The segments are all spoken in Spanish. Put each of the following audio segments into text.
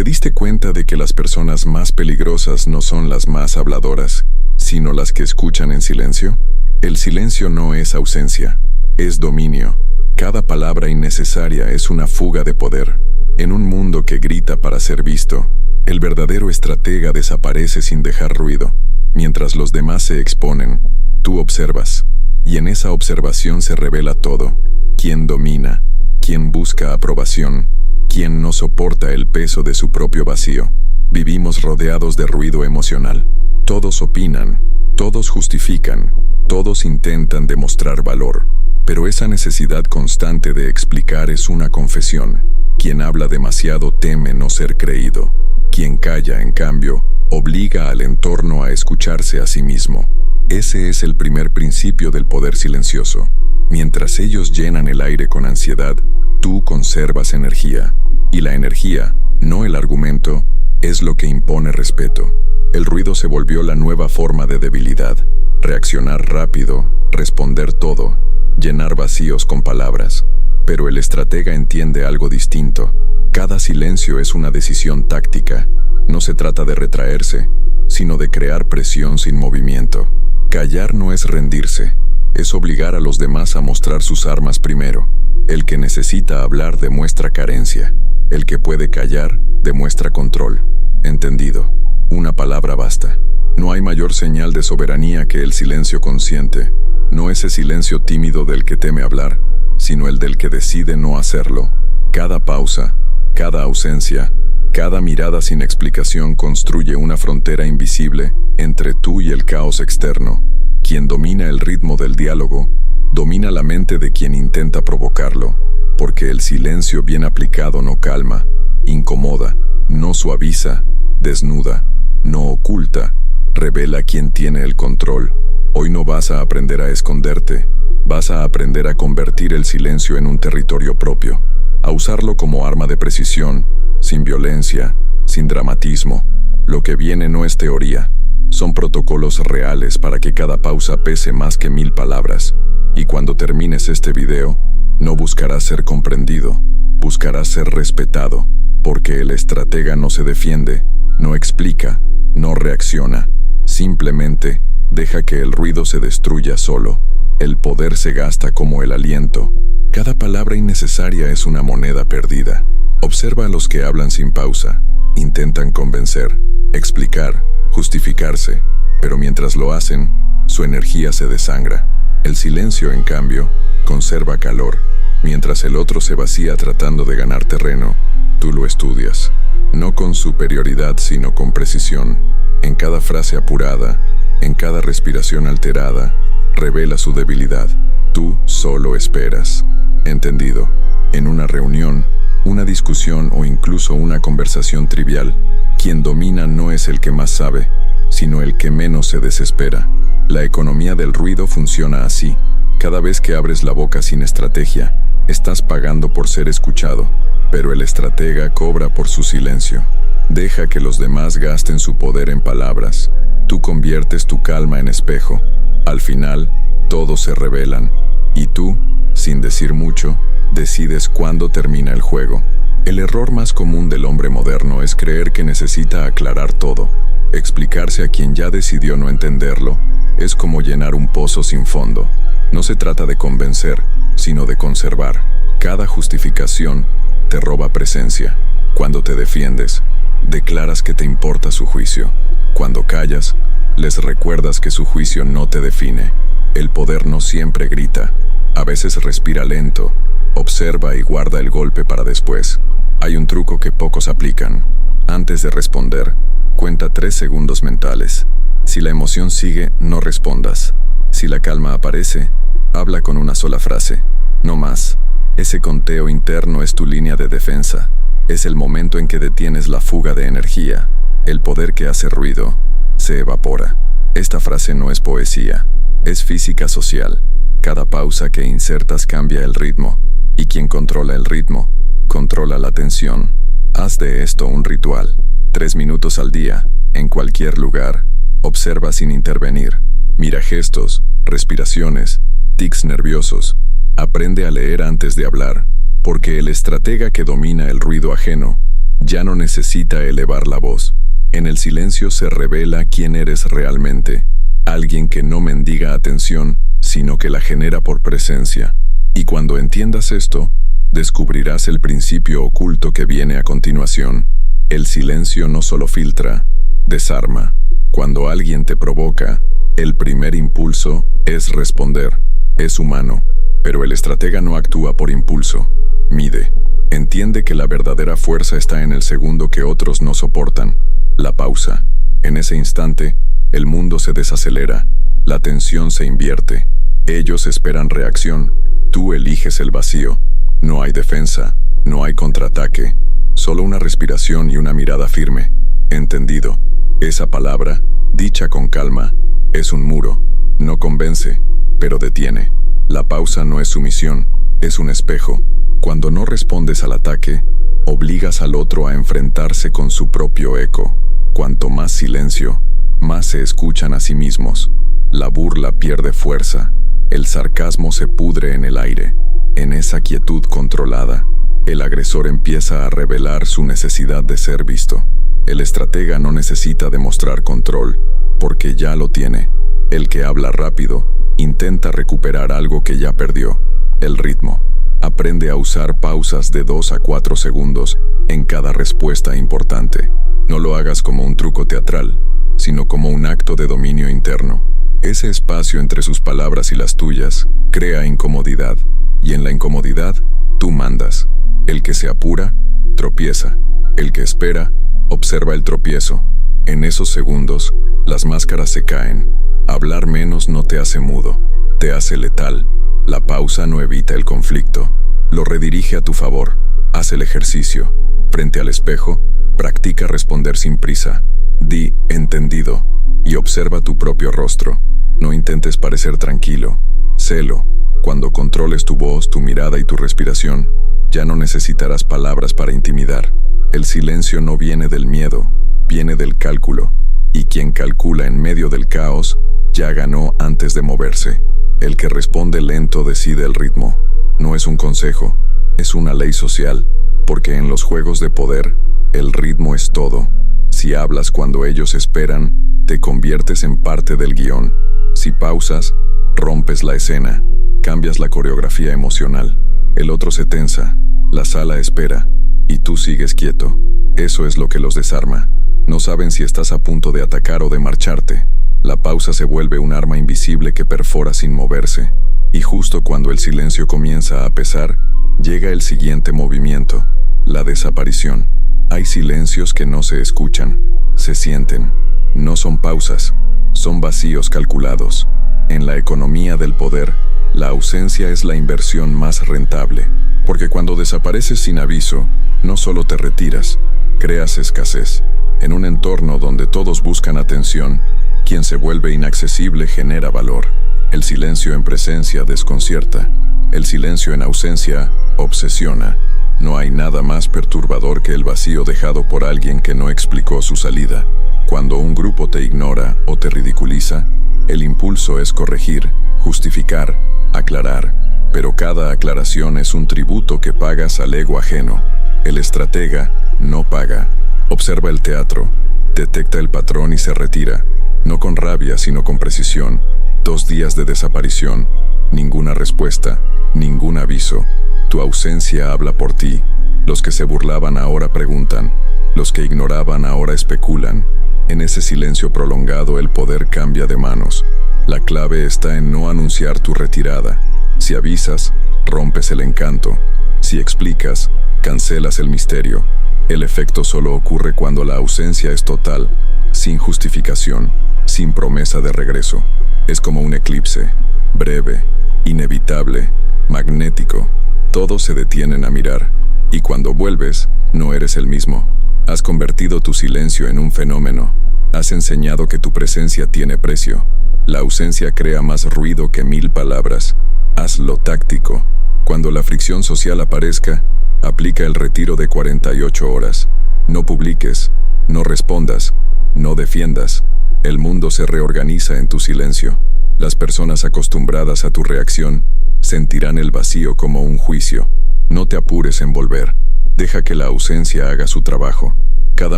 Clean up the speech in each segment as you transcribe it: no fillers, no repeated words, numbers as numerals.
¿Te diste cuenta de que las personas más peligrosas no son las más habladoras, sino las que escuchan en silencio? El silencio no es ausencia, es dominio. Cada palabra innecesaria es una fuga de poder. En un mundo que grita para ser visto, el verdadero estratega desaparece sin dejar ruido. Mientras los demás se exponen, tú observas, y en esa observación se revela todo. Quién domina, quién busca aprobación, quién no soporta el peso de su propio vacío. Vivimos rodeados de ruido emocional. Todos opinan, todos justifican, todos intentan demostrar valor. Pero esa necesidad constante de explicar es una confesión. Quien habla demasiado teme no ser creído. Quien calla, en cambio, obliga al entorno a escucharse a sí mismo. Ese es el primer principio del poder silencioso. Mientras ellos llenan el aire con ansiedad, tú conservas energía. Y la energía, no el argumento, es lo que impone respeto. El ruido se volvió la nueva forma de debilidad. Reaccionar rápido, responder todo, llenar vacíos con palabras. Pero el estratega entiende algo distinto. Cada silencio es una decisión táctica. No se trata de retraerse, sino de crear presión sin movimiento. Callar no es rendirse, es obligar a los demás a mostrar sus armas primero. El que necesita hablar demuestra carencia. El que puede callar demuestra control. Entendido. Una palabra basta. No hay mayor señal de soberanía que el silencio consciente. No ese silencio tímido del que teme hablar, sino el del que decide no hacerlo. Cada pausa, cada ausencia, cada mirada sin explicación construye una frontera invisible entre tú y el caos externo. Quien domina el ritmo del diálogo, domina la mente de quien intenta provocarlo, porque el silencio bien aplicado no calma, incomoda, no suaviza, desnuda, no oculta, revela quién tiene el control. Hoy no vas a aprender a esconderte, vas a aprender a convertir el silencio en un territorio propio, a usarlo como arma de precisión, sin violencia, sin dramatismo. Lo que viene no es teoría, son protocolos reales para que cada pausa pese más que 1000 palabras. Y cuando termines este video, no buscarás ser comprendido, buscarás ser respetado, porque el estratega no se defiende, no explica, no reacciona, simplemente deja que el ruido se destruya solo. El poder se gasta como el aliento. Cada palabra innecesaria es una moneda perdida. Observa a los que hablan sin pausa. Intentan convencer, explicar, justificarse, pero mientras lo hacen, su energía se desangra. El silencio, en cambio, conserva calor. Mientras el otro se vacía tratando de ganar terreno, tú lo estudias. No con superioridad, sino con precisión. En cada frase apurada, en cada respiración alterada, revela su debilidad. Tú solo esperas. ¿Entendido? En una reunión, una discusión o incluso una conversación trivial, quien domina no es el que más sabe, sino el que menos se desespera. La economía del ruido funciona así. Cada vez que abres la boca sin estrategia, estás pagando por ser escuchado, pero el estratega cobra por su silencio. Deja que los demás gasten su poder en palabras. Tú conviertes tu calma en espejo. Al final, todos se rebelan. Y tú, sin decir mucho, decides cuándo termina el juego. El error más común del hombre moderno es creer que necesita aclarar todo. Explicarse a quien ya decidió no entenderlo es como llenar un pozo sin fondo. No se trata de convencer, sino de conservar. Cada justificación te roba presencia. Cuando te defiendes, declaras que te importa su juicio. Cuando callas, les recuerdas que su juicio no te define. El poder no siempre grita. A veces respira lento, observa y guarda el golpe para después. Hay un truco que pocos aplican. Antes de responder, cuenta 3 segundos mentales. Si la emoción sigue, no respondas. Si la calma aparece, habla con una sola frase. No más. Ese conteo interno es tu línea de defensa. Es el momento en que detienes la fuga de energía. El poder que hace ruido se evapora. Esta frase no es poesía, es física social. Cada pausa que insertas cambia el ritmo, y quien controla el ritmo, controla la tensión. Haz de esto un ritual. 3 minutos al día, en cualquier lugar. Observa sin intervenir. Mira gestos, respiraciones, tics nerviosos. Aprende a leer antes de hablar, porque el estratega que domina el ruido ajeno ya no necesita elevar la voz. En el silencio se revela quién eres realmente, alguien que no mendiga atención, sino que la genera por presencia. Y cuando entiendas esto, descubrirás el principio oculto que viene a continuación. El silencio no solo filtra, desarma. Cuando alguien te provoca, el primer impulso es responder. Es humano, pero el estratega no actúa por impulso. Mide. Entiende que la verdadera fuerza está en el segundo que otros no soportan. La pausa. En ese instante, el mundo se desacelera. La tensión se invierte. Ellos esperan reacción. Tú eliges el vacío. No hay defensa, no hay contraataque. Solo una respiración y una mirada firme. Entendido. Esa palabra, dicha con calma, es un muro. No convence, pero detiene. La pausa no es sumisión, es un espejo. Cuando no respondes al ataque, obligas al otro a enfrentarse con su propio eco. Cuanto más silencio, más se escuchan a sí mismos. La burla pierde fuerza, el sarcasmo se pudre en el aire. En esa quietud controlada, el agresor empieza a revelar su necesidad de ser visto. El estratega no necesita demostrar control, porque ya lo tiene. El que habla rápido intenta recuperar algo que ya perdió, el ritmo. Aprende a usar pausas de 2 a 4 segundos en cada respuesta importante. No lo hagas como un truco teatral, sino como un acto de dominio interno. Ese espacio entre sus palabras y las tuyas crea incomodidad, y en la incomodidad tú mandas. El que se apura, tropieza. El que espera, observa el tropiezo. En esos segundos, las máscaras se caen. Hablar menos no te hace mudo, te hace letal. La pausa no evita el conflicto, lo redirige a tu favor. Haz el ejercicio. Frente al espejo, practica responder sin prisa. Di entendido y observa tu propio rostro. No intentes parecer tranquilo, sélo. Cuando controles tu voz, tu mirada y tu respiración, ya no necesitarás palabras para intimidar. El silencio no viene del miedo, viene del cálculo. Y quien calcula en medio del caos, ya ganó antes de moverse. El que responde lento decide el ritmo. No es un consejo, es una ley social, porque en los juegos de poder, el ritmo es todo. Si hablas cuando ellos esperan, te conviertes en parte del guión. Si pausas, rompes la escena, cambias la coreografía emocional. El otro se tensa, la sala espera, y tú sigues quieto. Eso es lo que los desarma. No saben si estás a punto de atacar o de marcharte. La pausa se vuelve un arma invisible que perfora sin moverse. Y justo cuando el silencio comienza a pesar, llega el siguiente movimiento, la desaparición. Hay silencios que no se escuchan, se sienten. No son pausas, son vacíos calculados. En la economía del poder, la ausencia es la inversión más rentable. Porque cuando desapareces sin aviso, no solo te retiras, creas escasez. En un entorno donde todos buscan atención, quien se vuelve inaccesible genera valor. El silencio en presencia desconcierta. El silencio en ausencia obsesiona. No hay nada más perturbador que el vacío dejado por alguien que no explicó su salida. Cuando un grupo te ignora o te ridiculiza, el impulso es corregir, justificar, aclarar. Pero cada aclaración es un tributo que pagas al ego ajeno. El estratega no paga. Observa el teatro, detecta el patrón y se retira. No con rabia, sino con precisión. 2 días de desaparición, ninguna respuesta, ningún aviso. Tu ausencia habla por ti. Los que se burlaban ahora preguntan. Los que ignoraban ahora especulan. En ese silencio prolongado el poder cambia de manos. La clave está en no anunciar tu retirada. Si avisas, rompes el encanto. Si explicas, cancelas el misterio. El efecto solo ocurre cuando la ausencia es total, sin justificación, sin promesa de regreso. Es como un eclipse, breve, inevitable, magnético. Todos se detienen a mirar, y cuando vuelves, no eres el mismo. Has convertido tu silencio en un fenómeno. Has enseñado que tu presencia tiene precio. La ausencia crea más ruido que 1000 palabras. Hazlo táctico. Cuando la fricción social aparezca, aplica el retiro de 48 horas. No publiques, no respondas, no defiendas. El mundo se reorganiza en tu silencio. Las personas acostumbradas a tu reacción sentirán el vacío como un juicio. No te apures en volver. Deja que la ausencia haga su trabajo. Cada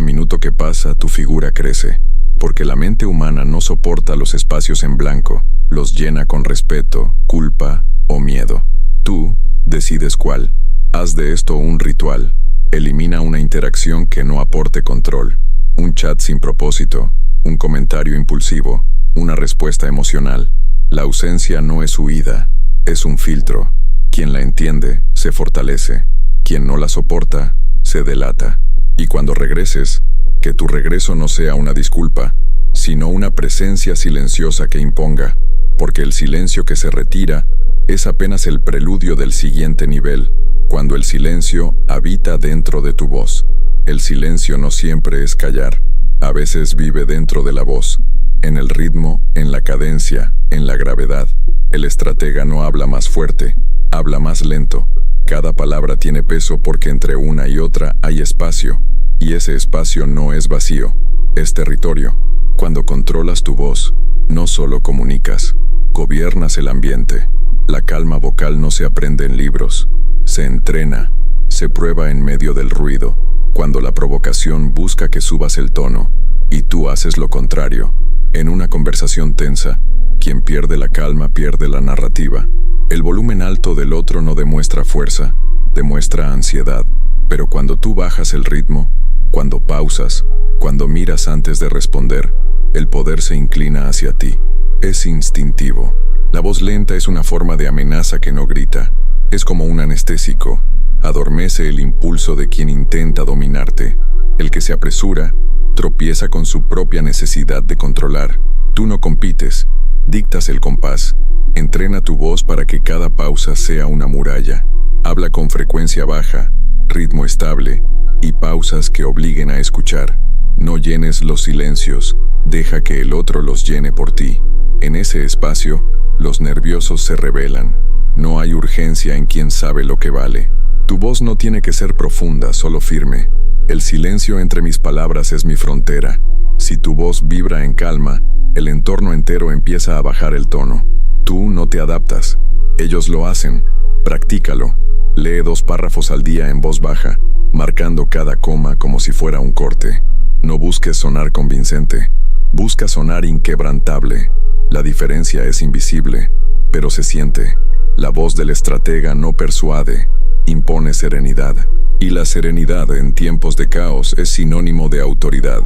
minuto que pasa, tu figura crece, porque la mente humana no soporta los espacios en blanco, los llena con respeto, culpa o miedo. Tú decides cuál. Haz de esto un ritual. Elimina una interacción que no aporte control, un chat sin propósito, un comentario impulsivo, una respuesta emocional. La ausencia no es huida, es un filtro. Quien la entiende, se fortalece. Quien no la soporta, se delata. Y cuando regreses, que tu regreso no sea una disculpa, sino una presencia silenciosa que imponga, porque el silencio que se retira es apenas el preludio del siguiente nivel, cuando el silencio habita dentro de tu voz. El silencio no siempre es callar, a veces vive dentro de la voz, en el ritmo, en la cadencia, en la gravedad. El estratega no habla más fuerte, habla más lento. Cada palabra tiene peso porque entre una y otra hay espacio, y ese espacio no es vacío, es territorio. Cuando controlas tu voz, no solo comunicas, gobiernas el ambiente. La calma vocal no se aprende en libros, se entrena, se prueba en medio del ruido, cuando la provocación busca que subas el tono, y tú haces lo contrario. En una conversación tensa, quien pierde la calma pierde la narrativa. El volumen alto del otro no demuestra fuerza, demuestra ansiedad, pero cuando tú bajas el ritmo, cuando pausas, cuando miras antes de responder, el poder se inclina hacia ti. Es instintivo. La voz lenta es una forma de amenaza que no grita. Es como un anestésico. Adormece el impulso de quien intenta dominarte. El que se apresura, tropieza con su propia necesidad de controlar. Tú no compites, dictas el compás. Entrena tu voz para que cada pausa sea una muralla. Habla con frecuencia baja, ritmo estable y pausas que obliguen a escuchar. No llenes los silencios, deja que el otro los llene por ti. En ese espacio, los nerviosos se rebelan. No hay urgencia en quien sabe lo que vale. Tu voz no tiene que ser profunda, solo firme. El silencio entre mis palabras es mi frontera. Si tu voz vibra en calma, el entorno entero empieza a bajar el tono. Tú no te adaptas, ellos lo hacen. Practícalo. Lee 2 párrafos al día en voz baja, marcando cada coma como si fuera un corte. No busques sonar convincente, busca sonar inquebrantable. La diferencia es invisible, pero se siente. La voz del estratega no persuade, impone serenidad. Y la serenidad en tiempos de caos es sinónimo de autoridad.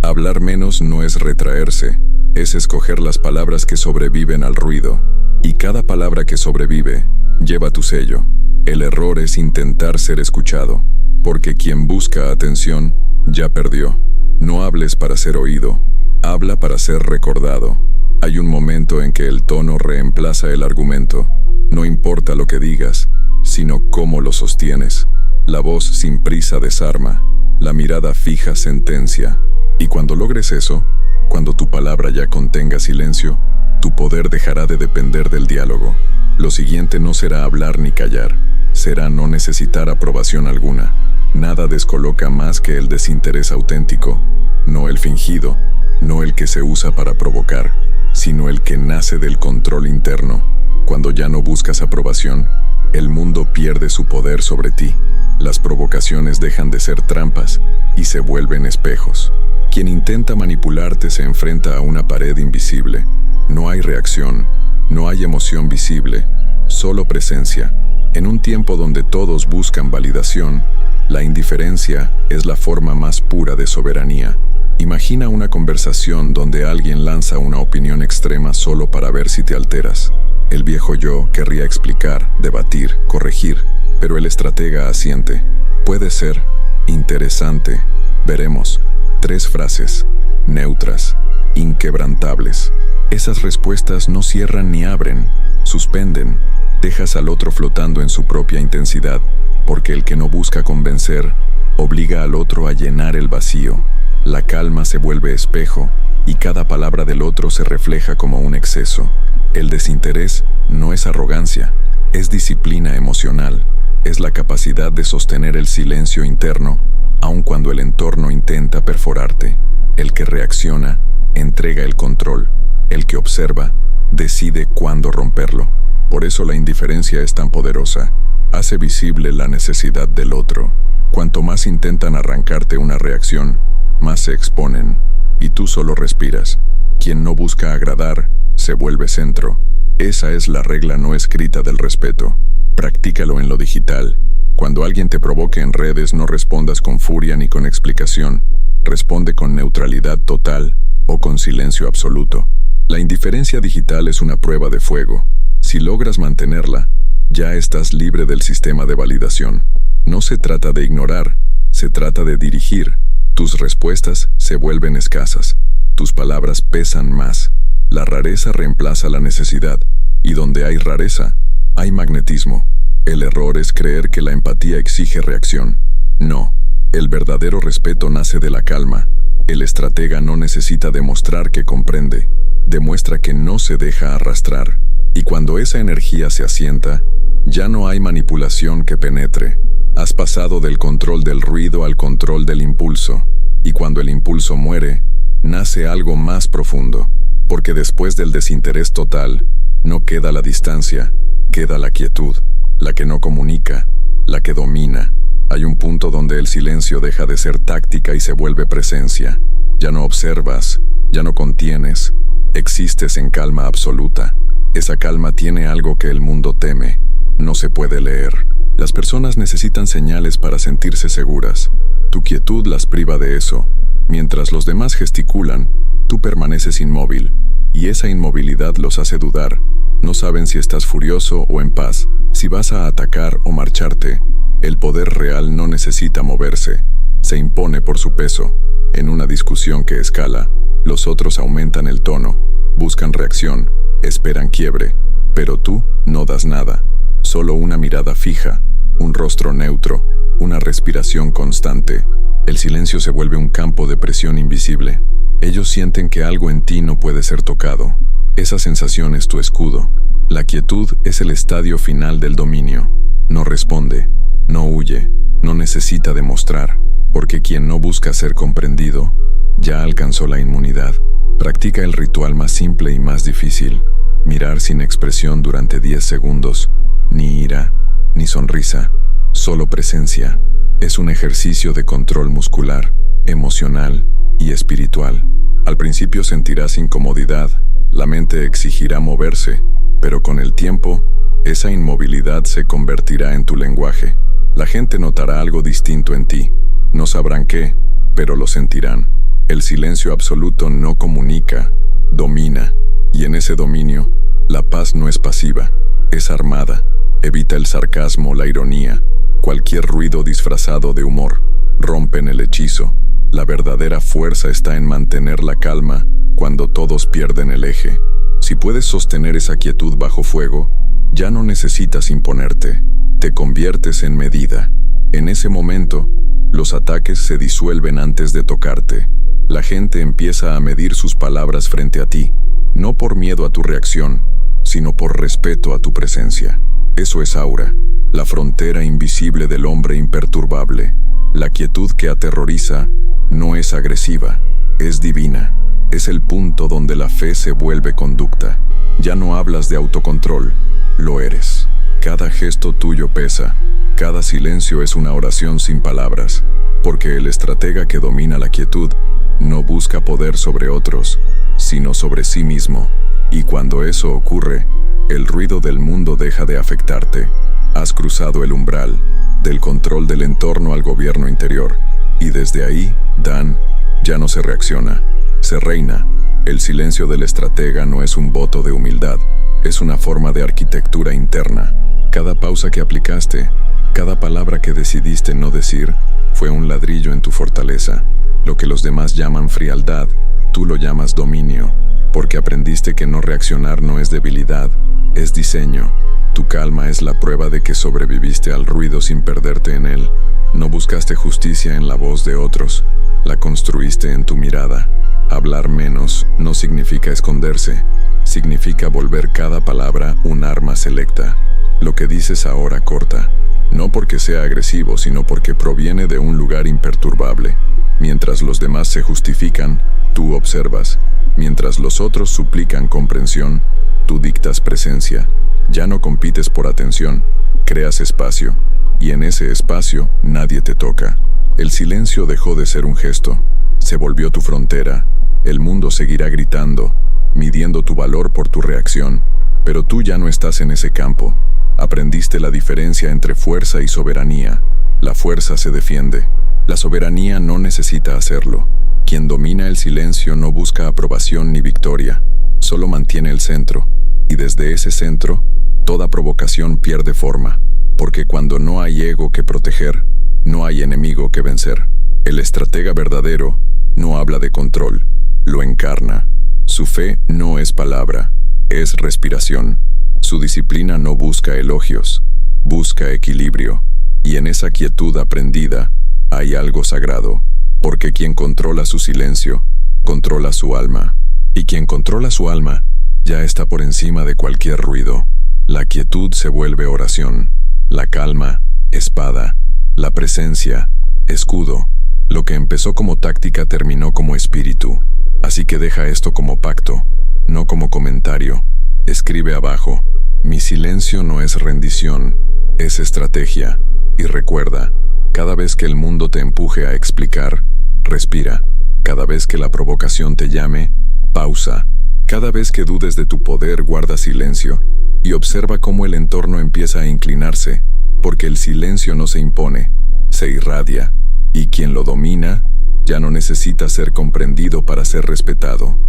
Hablar menos no es retraerse, es escoger las palabras que sobreviven al ruido. Y cada palabra que sobrevive lleva tu sello. El error es intentar ser escuchado, porque quien busca atención ya perdió. No hables para ser oído, habla para ser recordado. Hay un momento en que el tono reemplaza el argumento. No importa lo que digas, sino cómo lo sostienes. La voz sin prisa desarma, la mirada fija sentencia. Y cuando logres eso, cuando tu palabra ya contenga silencio, tu poder dejará de depender del diálogo. Lo siguiente no será hablar ni callar, será no necesitar aprobación alguna. Nada descoloca más que el desinterés auténtico, no el fingido, no el que se usa para provocar, sino el que nace del control interno. Cuando ya no buscas aprobación, el mundo pierde su poder sobre ti. Las provocaciones dejan de ser trampas y se vuelven espejos. Quien intenta manipularte se enfrenta a una pared invisible. No hay reacción, no hay emoción visible, solo presencia. En un tiempo donde todos buscan validación, la indiferencia es la forma más pura de soberanía. Imagina una conversación donde alguien lanza una opinión extrema solo para ver si te alteras. El viejo yo querría explicar, debatir, corregir, pero el estratega asiente. Puede ser, interesante, veremos. 3 frases, neutras, inquebrantables. Esas respuestas no cierran ni abren, suspenden. Dejas al otro flotando en su propia intensidad, porque el que no busca convencer, obliga al otro a llenar el vacío. La calma se vuelve espejo, y cada palabra del otro se refleja como un exceso. El desinterés no es arrogancia, es disciplina emocional, es la capacidad de sostener el silencio interno, aun cuando el entorno intenta perforarte. El que reacciona, entrega el control. El que observa, decide cuándo romperlo. Por eso la indiferencia es tan poderosa. Hace visible la necesidad del otro. Cuanto más intentan arrancarte una reacción, más se exponen, y tú solo respiras. Quien no busca agradar, se vuelve centro. Esa es la regla no escrita del respeto. Practícalo en lo digital. Cuando alguien te provoque en redes, no respondas con furia ni con explicación. Responde con neutralidad total o con silencio absoluto. La indiferencia digital es una prueba de fuego. Si logras mantenerla, ya estás libre del sistema de validación. No se trata de ignorar, se trata de dirigir. Tus respuestas se vuelven escasas. Tus palabras pesan más. La rareza reemplaza la necesidad. Y donde hay rareza, hay magnetismo. El error es creer que la empatía exige reacción. No, el verdadero respeto nace de la calma. El estratega no necesita demostrar que comprende. Demuestra que no se deja arrastrar. Y cuando esa energía se asienta, ya no hay manipulación que penetre. Has pasado del control del ruido al control del impulso. Y cuando el impulso muere, nace algo más profundo. Porque después del desinterés total, no queda la distancia, queda la quietud, la que no comunica, la que domina. Hay un punto donde el silencio deja de ser táctica y se vuelve presencia. Ya no observas, ya no contienes, existes en calma absoluta. Esa calma tiene algo que el mundo teme. No se puede leer. Las personas necesitan señales para sentirse seguras. Tu quietud las priva de eso. Mientras los demás gesticulan, tú permaneces inmóvil, y esa inmovilidad los hace dudar. No saben si estás furioso o en paz, si vas a atacar o marcharte. El poder real no necesita moverse, se impone por su peso. En una discusión que escala, los otros aumentan el tono, buscan reacción, esperan quiebre, pero tú no das nada. Solo una mirada fija, un rostro neutro, una respiración constante. El silencio se vuelve un campo de presión invisible. Ellos sienten que algo en ti no puede ser tocado. Esa sensación es tu escudo. La quietud es el estadio final del dominio. No responde, no huye, no necesita demostrar, porque quien no busca ser comprendido, ya alcanzó la inmunidad. Practica el ritual más simple y más difícil. Mirar sin expresión durante 10 segundos. Ni ira, ni sonrisa, solo presencia. Es un ejercicio de control muscular, emocional y espiritual. Al principio sentirás incomodidad, la mente exigirá moverse, pero con el tiempo, esa inmovilidad se convertirá en tu lenguaje. La gente notará algo distinto en ti. No sabrán qué, pero lo sentirán. El silencio absoluto no comunica, domina, y en ese dominio, la paz no es pasiva, es armada. Evita el sarcasmo, la ironía, cualquier ruido disfrazado de humor. Rompen el hechizo. La verdadera fuerza está en mantener la calma cuando todos pierden el eje. Si puedes sostener esa quietud bajo fuego, ya no necesitas imponerte. Te conviertes en medida. En ese momento, los ataques se disuelven antes de tocarte. La gente empieza a medir sus palabras frente a ti, no por miedo a tu reacción, sino por respeto a tu presencia. Eso es aura, la frontera invisible del hombre imperturbable. La quietud que aterroriza no es agresiva, es divina. Es el punto donde la fe se vuelve conducta. Ya no hablas de autocontrol, lo eres. Cada gesto tuyo pesa, cada silencio es una oración sin palabras, porque el estratega que domina la quietud no busca poder sobre otros, sino sobre sí mismo. Y cuando eso ocurre, el ruido del mundo deja de afectarte. Has cruzado el umbral, del control del entorno al gobierno interior. Y desde ahí, Dan, ya no se reacciona, se reina. El silencio del estratega no es un voto de humildad, es una forma de arquitectura interna. Cada pausa que aplicaste, cada palabra que decidiste no decir, fue un ladrillo en tu fortaleza. Lo que los demás llaman frialdad, tú lo llamas dominio, porque aprendiste que no reaccionar no es debilidad, es diseño. Tu calma es la prueba de que sobreviviste al ruido sin perderte en él. No buscaste justicia en la voz de otros, la construiste en tu mirada. Hablar menos no significa esconderse, significa volver cada palabra un arma selecta. Lo que dices ahora corta, no porque sea agresivo, sino porque proviene de un lugar imperturbable. Mientras los demás se justifican, tú observas. Mientras los otros suplican comprensión, tú dictas presencia. Ya no compites por atención, creas espacio. y en ese espacio nadie te toca. El silencio dejó de ser un gesto, se volvió tu frontera. El mundo seguirá gritando, midiendo tu valor por tu reacción, pero tú ya no estás en ese campo. Aprendiste la diferencia entre fuerza y soberanía. La fuerza se defiende, la soberanía no necesita hacerlo. Quien domina el silencio no busca aprobación ni victoria, solo mantiene el centro, y desde ese centro, toda provocación pierde forma, porque cuando no hay ego que proteger, no hay enemigo que vencer. El estratega verdadero no habla de control, lo encarna. Su fe no es palabra, es respiración. Su disciplina no busca elogios, busca equilibrio, y en esa quietud aprendida hay algo sagrado, porque quien controla su silencio, controla su alma, y quien controla su alma ya está por encima de cualquier ruido. La quietud se vuelve oración, la calma, espada, la presencia, escudo. Lo que empezó como táctica terminó como espíritu, así que deja esto como pacto, no como comentario. Escribe abajo: mi silencio no es rendición, es estrategia. Y recuerda, cada vez que el mundo te empuje a explicar, respira. Cada vez que la provocación te llame, pausa. Cada vez que dudes de tu poder, guarda silencio y observa cómo el entorno empieza a inclinarse, porque el silencio no se impone, se irradia, y quien lo domina ya no necesita ser comprendido para ser respetado.